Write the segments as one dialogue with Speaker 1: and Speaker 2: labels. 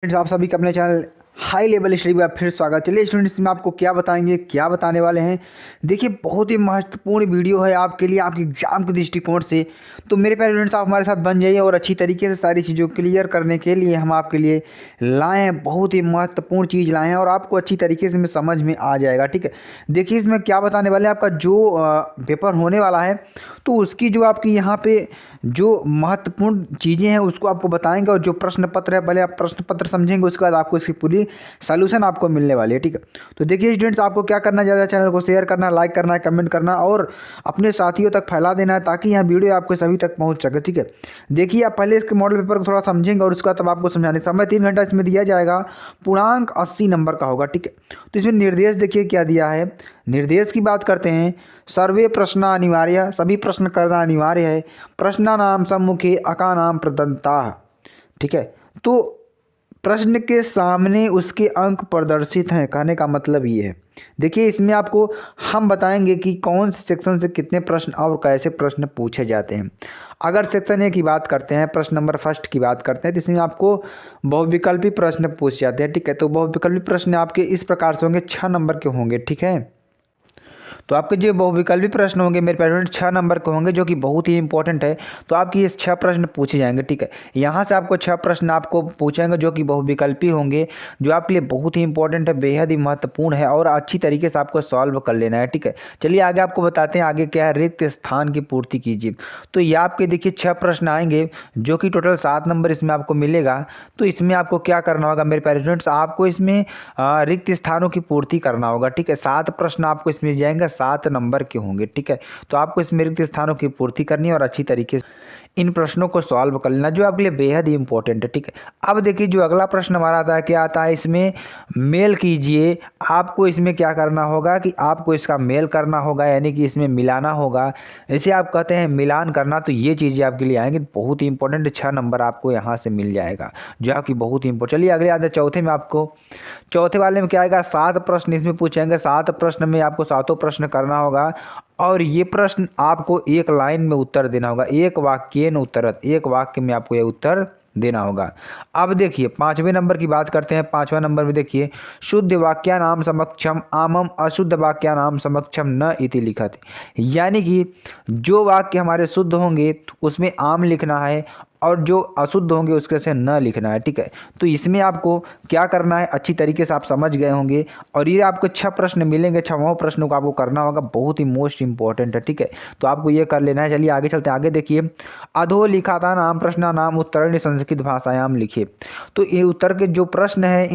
Speaker 1: Friends, आप सभी का अपने चैनल हाई लेवल स्टडी में फिर स्वागत। चलिए स्टूडेंट्स, में आपको क्या बताएंगे, क्या बताने वाले हैं। देखिए, बहुत ही महत्वपूर्ण वीडियो है आपके लिए, आपके एग्जाम के दृष्टिकोण से। तो मेरे प्यारे स्टूडेंट्स, आप हमारे साथ बन जाइए और अच्छी तरीके से सारी चीज़ों को क्लियर करने के लिए हम आपके लिए लाए हैं, बहुत ही महत्वपूर्ण चीज़ लाए हैं और आपको अच्छी तरीके से में समझ में आ जाएगा। ठीक है, देखिए इसमें क्या बताने वाले हैं। आपका जो पेपर होने वाला है तो उसकी जो आपकी यहाँ पे जो महत्वपूर्ण चीज़ें हैं उसको आपको बताएंगे, और जो प्रश्न पत्र है पहले आप प्रश्न पत्र समझेंगे, उसके बाद आपको इसकी पूरी सॉल्यूशन आपको मिलने वाली है। ठीक है, तो देखिए स्टूडेंट्स, आपको क्या करना है, ज़्यादा चैनल को शेयर करना, लाइक करना है, कमेंट करना और अपने साथियों तक फैला देना है ताकि यह वीडियो आपके सभी तक पहुंच सके। ठीक है, देखिए आप पहले इसके मॉडल पेपर को थोड़ा समझेंगे और उसका तब आपको समझाने समय 3 घंटा इसमें दिया जाएगा। पूर्णांक 80 नंबर का होगा। ठीक है, तो इसमें निर्देश देखिए क्या दिया है। निर्देश की बात करते हैं। सर्वे प्रश्न अनिवार्य, सभी प्रश्न करना अनिवार्य है। प्रश्नानाम सम्मुखे अका नाम प्रदत्ताः। ठीक है, तो प्रश्न के सामने उसके अंक प्रदर्शित हैं, कहने का मतलब ये है। देखिए इसमें आपको हम बताएंगे कि कौन से सेक्शन से कितने प्रश्न और कैसे प्रश्न पूछे जाते हैं। अगर सेक्शन ए की बात करते हैं, प्रश्न नंबर फर्स्ट की बात करते हैं, तो इसमें आपको बहुविकल्पी प्रश्न पूछे जाते हैं। ठीक है, तो बहुविकल्पी प्रश्न आपके इस प्रकार से होंगे, 6 नंबर के होंगे। ठीक है, तो आपके जो बहुविकल्पी प्रश्न होंगे मेरे पेरेंट 6 नंबर के होंगे, जो कि बहुत ही इंपॉर्टेंट है। तो आपकी ये 6 प्रश्न पूछे जाएंगे। ठीक है, यहाँ से आपको 6 प्रश्न आपको पूछेंगे जो कि बहुविकल्पी होंगे, जो आपके लिए बहुत ही इंपॉर्टेंट है, बेहद ही महत्वपूर्ण है और अच्छी तरीके से आपको सॉल्व कर लेना है। ठीक है, चलिए आगे आपको बताते हैं आगे क्या है। रिक्त स्थान की पूर्ति कीजिए। तो ये आपके देखिए 6 प्रश्न आएंगे, जो कि टोटल 7 नंबर इसमें आपको मिलेगा। तो इसमें आपको क्या करना होगा मेरे पेरेंट्स, आपको इसमें रिक्त स्थानों की पूर्ति करना होगा। ठीक है, 7 प्रश्न आपको इसमें जाएंगे, 7 नंबर के होंगे। ठीक है, तो आपको इसमें रिक्त स्थानों की पूर्ति करनी है और अच्छी तरीके से इन प्रश्नों को सॉल्व कर लेना, जो आपके लिए बेहद ही इंपॉर्टेंट है। ठीक है, अब देखिए जो अगला प्रश्न हमारा आता है, क्या आता है इसमें, मेल कीजिए। आपको इसमें क्या करना होगा कि आपको इसका मेल करना होगा, यानी कि इसमें मिलाना होगा। जैसे आप कहते हैं मिलान करना, तो ये चीज़ें आपके लिए आएंगी, बहुत ही इंपॉर्टेंट। 6 नंबर आपको यहाँ से मिल जाएगा, जो आपकी बहुत ही इंपॉर्टेंट। चलिए अगले आते हैं चौथे में। आपको चौथे वाले में क्या आएगा, 7 प्रश्न इसमें पूछेंगे। 7 प्रश्न में आपको 7 प्रश्न करना होगा और ये प्रश्न आपको एक लाइन में उत्तर देना होगा, एक वाक्य में उत्तर, एक वाक्य में आपको ये उत्तर देना होगा। अब देखिए 5वें नंबर की बात करते हैं। 5वां नंबर में देखिए, शुद्ध वाक्यानाम समक्षम आमम अशुद्ध वाक्यानाम समक्षम न इति लिखत। यानी कि जो वाक्य हमारे शुद्ध होंगे उसमें आम लिखना है और जो अशुद्ध होंगे उसके से न लिखना है। ठीक है, तो इसमें आपको क्या करना है, अच्छी तरीके से आप समझ गए होंगे। और ये आपको 6 प्रश्न मिलेंगे, 6वां प्रश्न को आपको करना होगा, बहुत ही मोस्ट इंपॉर्टेंट है। ठीक है, तो आपको ये कर लेना है। चलिए आगे चलते हैं। आगे देखिए, अधो लिखाता नाम प्रश्न नाम उत्तरण संस्कृत भाषायाम लिखिए। तो ये उत्तर के जो प्रश्न है,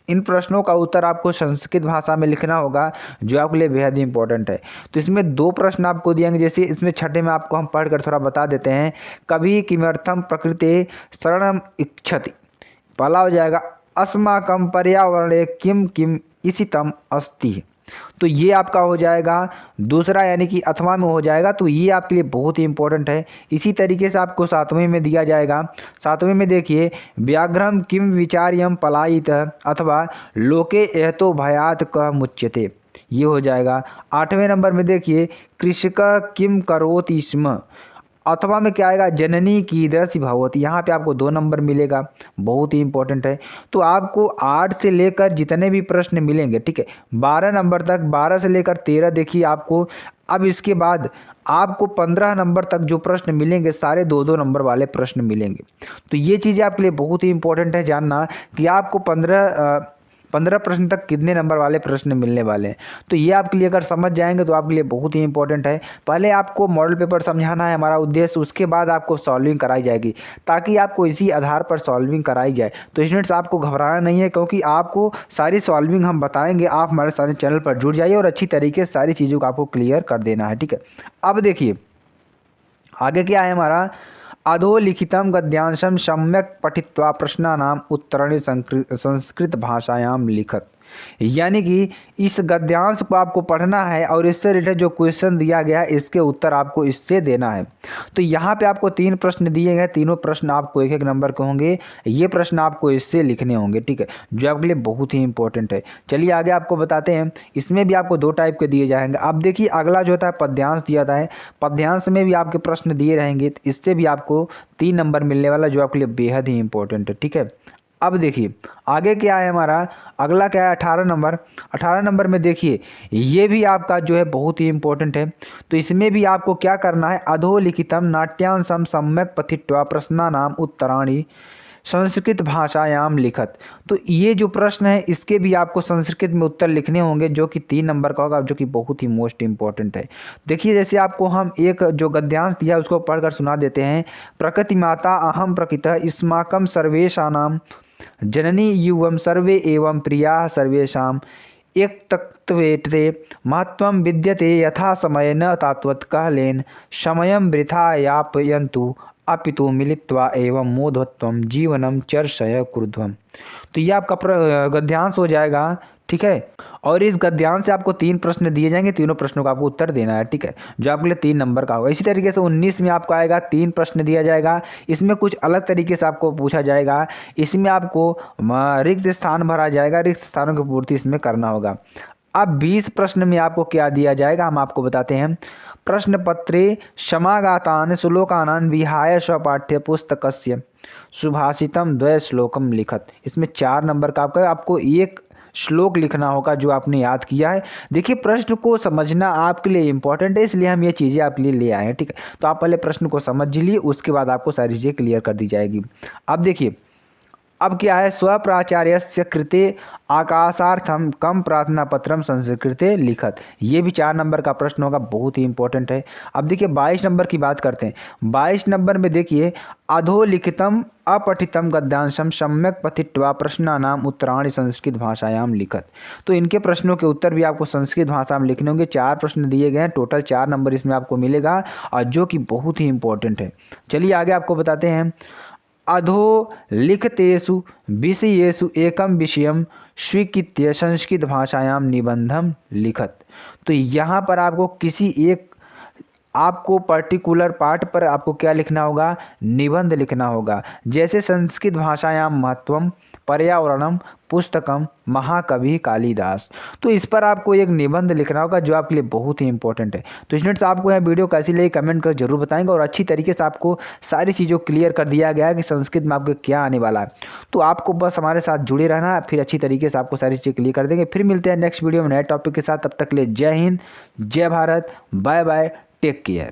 Speaker 1: इन प्रश्नों का उत्तर आपको संस्कृत भाषा में लिखना होगा, जो आपके लिए बेहद ही इंपॉर्टेंट है। तो इसमें 2 प्रश्न आपको दिएंगे। जैसे इसमें छठे में आपको हम पढ़कर थोड़ा बता देते हैं। कभी किमर्थम प्रकृते शरणम इच्छति। पहला हो जाएगा अस्माकं पर्यावरणे किम किम इसितम अस्ति। तो ये आपका हो जाएगा दूसरा, यानी कि अथवा में हो जाएगा। तो ये आपके लिए बहुत ही इंपॉर्टेंट है। इसी तरीके से आपको 7वें में दिया जाएगा। 7वें में देखिए, व्याघ्रम किम विचार्यम पलायित अथवा लोके एहतो भयात कह मुच्यते, ये हो जाएगा। 8वें नंबर में देखिए, कृषक किम करोति स्म। अथवा में क्या आएगा, जननी कीदृशी भवति। यहाँ पे आपको 2 नंबर मिलेगा, बहुत ही इंपॉर्टेंट है। तो आपको 8 से लेकर जितने भी प्रश्न मिलेंगे, ठीक है, 12 नंबर तक, 12 से लेकर 13 देखिए आपको। अब इसके बाद आपको 15 नंबर तक जो प्रश्न मिलेंगे, सारे 2-2 नंबर वाले प्रश्न मिलेंगे। तो ये चीज़ें आपके लिए बहुत ही इंपॉर्टेंट है जानना कि आपको 15 प्रश्न तक कितने नंबर वाले प्रश्न मिलने वाले हैं। तो ये आपके लिए अगर समझ जाएंगे तो आपके लिए बहुत ही इंपॉर्टेंट है। पहले आपको मॉडल पेपर समझाना है हमारा उद्देश्य, उसके बाद आपको सॉल्विंग कराई जाएगी, ताकि आपको इसी आधार पर सॉल्विंग कराई जाए। तो स्टूडेंट्स, आपको घबराना नहीं है, क्योंकि आपको सारी सॉल्विंग हम बताएंगे। आप हमारे सारे चैनल पर जुड़ जाइए और अच्छी तरीके से सारी चीज़ों को आपको क्लियर कर देना है। ठीक है, अब देखिए आगे क्या है हमारा, अधोलिखितं गद्यांशं सम्यक् पठित्वा प्रश्नानाम् उत्तराणि संस्कृत भाषायां लिखत। यानी कि इस गद्यांश को आपको पढ़ना है और इससे रिलेटेड जो क्वेश्चन दिया गया है इसके उत्तर आपको इससे देना है। तो यहाँ पे आपको 3 प्रश्न दिए गए, तीनों प्रश्न आपको 1-1 नंबर के होंगे। ये प्रश्न आपको इससे लिखने होंगे। ठीक है, जो आपके लिए बहुत ही इंपॉर्टेंट है। चलिए आगे आपको बताते हैं। इसमें भी आपको 2 टाइप के दिए जाएंगे। अब देखिए अगला जो होता है पद्यांश दिया जाता है, पद्यांश में भी आपके प्रश्न दिए रहेंगे। इससे भी आपको 3 नंबर मिलने वाला, जो आपके लिए बेहद ही इंपॉर्टेंट है। ठीक है, अब देखिए आगे क्या है हमारा, अगला क्या है 18 नंबर। 18 नंबर में देखिए ये भी आपका जो है बहुत ही इंपॉर्टेंट है। तो इसमें भी आपको क्या करना है, अधोलिखितम नाट्यांशम सम्यक पठित्वा प्रश्नानाम उत्तराणि संस्कृत भाषायाम लिखत। तो ये जो प्रश्न है इसके भी आपको संस्कृत में उत्तर लिखने होंगे, जो कि 3 नंबर का होगा, जो कि बहुत ही मोस्ट इंपॉर्टेंट है। देखिए जैसे आपको हम एक जो गद्यांश दिया है उसको पढ़कर सुना देते हैं। प्रकृति माता अहम प्रकृतः युष्माकं सर्वेषां जननी युवम सर्वे एवं प्रिया सर्वेषां एक तत्वेते महत्वं विद्यते यथा समय न तात्वत् कहलेन समयं वृथा यापयन्तु अपितु मिलित्वा एवं मोधत्वं जीवनम चर्षय क्रुध्वम। तो ये आपका गद्यांश हो जाएगा, ठीक है। और इस गद्यांश से आपको 3 प्रश्न दिए जाएंगे, तीनों प्रश्नों का आपको उत्तर देना है, ठीक है, जो आपके लिए 3 नंबर का होगा। इसी तरीके से 19 में आपको आएगा 3 प्रश्न दिया जाएगा। इसमें कुछ अलग तरीके से आपको पूछा जाएगा। इसमें आपको रिक्त स्थान भरा जाएगा, रिक्त स्थानों की पूर्ति इसमें करना होगा। अब 20 प्रश्न में आपको क्या दिया जाएगा हम आपको बताते हैं। प्रश्न पत्रे समागातान श्लोकानां विहाय स्वपाठ्य पुस्तकस्य सुभाषितम द्वय श्लोकम लिखत। इसमें 4 नंबर का आपको एक श्लोक लिखना होगा जो आपने याद किया है। देखिए प्रश्न को समझना आपके लिए इंपॉर्टेंट है, इसलिए हम ये चीज़ें आपके लिए ले आए हैं, ठीक है। तो आप पहले प्रश्न को समझ लीजिए, उसके बाद आपको सारी चीज़ें क्लियर कर दी जाएगी। अब देखिए अब क्या है, स्वप्राचार्यस्य कृते आकाशार्थम कम प्रार्थना पत्रम संस्कृते लिखत। ये भी 4 नंबर का प्रश्न होगा, बहुत ही इंपॉर्टेंट है। अब देखिए 22 नंबर की बात करते हैं। 22 नंबर में देखिए अधोलिखितम अपठितम गद्यांशम सम्यक पठित्वा प्रश्नानाम उत्तराणि संस्कृत भाषायाम लिखत। तो इनके प्रश्नों के उत्तर भी आपको संस्कृत भाषा में लिखने होंगे। 4 प्रश्न दिए गए हैं, टोटल 4 नंबर इसमें आपको मिलेगा, और जो कि बहुत ही इंपॉर्टेंट है। चलिए आगे आपको बताते हैं। अधोलिखितेषु विषयेषु एकं विषयं स्वीकृत्य संस्कृत भाषायां निबंधम लिखत। तो यहाँ पर आपको किसी एक आपको पर्टिकुलर पार्ट पर आपको क्या लिखना होगा, निबंध लिखना होगा। जैसे संस्कृत भाषायां महत्वम पर्यावरणम पुस्तकम महाकवि कालिदास। तो इस पर आपको एक निबंध लिखना होगा, जो आपके लिए बहुत ही इंपॉर्टेंट है। तो स्टूडेंट्स आपको यह वीडियो कैसी लगी कमेंट कर जरूर बताएंगे, और अच्छी तरीके से आपको सारी चीज़ों क्लियर कर दिया गया है कि संस्कृत में आपको क्या आने वाला है। तो आपको बस हमारे साथ जुड़े रहना, फिर अच्छी तरीके से आपको सारी चीज़ें क्लियर कर देंगे। फिर मिलते हैं नेक्स्ट वीडियो में नए टॉपिक के साथ। तब तक के लिए जय हिंद, जय Bharat, bye bye, take care.